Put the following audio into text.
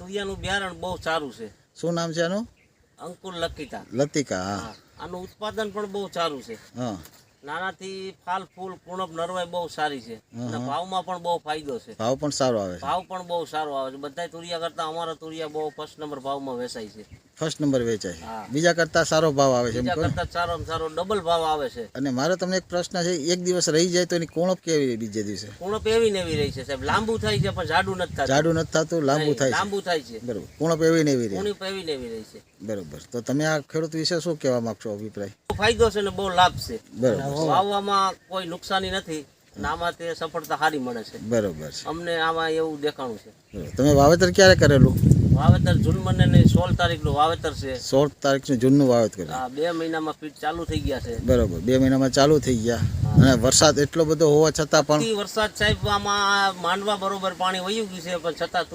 તુરિયાનું બિયારણ બહુ સારું છે. શું નામ છે આનું? અંકુર લકીતા. લતિકા. હા હા, આનું ઉત્પાદન પણ બહુ સારું છે. હા નાનાથી ફાલ ફૂલ કુણપ નરવાઈ બહુ સારી છે અને ભાવમાં પણ બહુ ફાયદો છે. ભાવ પણ સારો આવે છે. ભાવ પણ બહુ સારો આવે છે. બધા તુરિયા કરતા અમારા તુરિયા બહુ ફર્સ્ટ નંબર ભાવમાં વેચાય છે. ફર્સ્ટ નંબર વેચાય છે. હા. બીજા કરતા સારો ભાવ આવે છે એમ બીજા કહો ને? કરતા સારામાં સારો ડબલ ભાવ આવે છે. અને મારો તમને એક પ્રશ્ન છે, એક દિવસ રહી જાય તો એની કોણપ કેવી બીજે દિવસે? કુણપ એવી ને એવી રહી છે સાહેબ. લાંબુ થાય છે પણ જાડું નથી થતું. જાડું નથી થતું, લાંબુ નહીં, થાય છે. લાંબુ થાય છે. બરોબર. કોણપ એવી ને એવી રહે. કુણપ એવી ને એવી રહી છે. બરોબર. તો તમે આ ખેડૂત વિશે શું કહેવા માંગશો અભિપ્રાય? બહુ ફાયદો છે ને બહુ લાભ છે. બરોબર. વાવવામાં કોઈ નુકસાની નથી અને આમાં તે સફળતા સારી મળે છે. બરોબર છે. અમને આમાં એવું દેખાણું છે. બરોબર. તમે વાવેતર ક્યારે કરેલું? વાવેતર જૂન મહિનાની 16 તારીખનું વાવેતર છે. 16 તારીખનું જૂનનું વાવેતર કરેલું. આ 2 મહિનામાં ફીટ ચાલુ થઈ ગયા છે. બરોબર. 2 મહિનામાં ચાલુ થઈ ગયા અને વરસાદ એટલો બધો હોવા છતાં પણ વરસાદ સાહેબ આમાં માંડવા બરોબર પાણી વયું ગયું છે પણ છતાં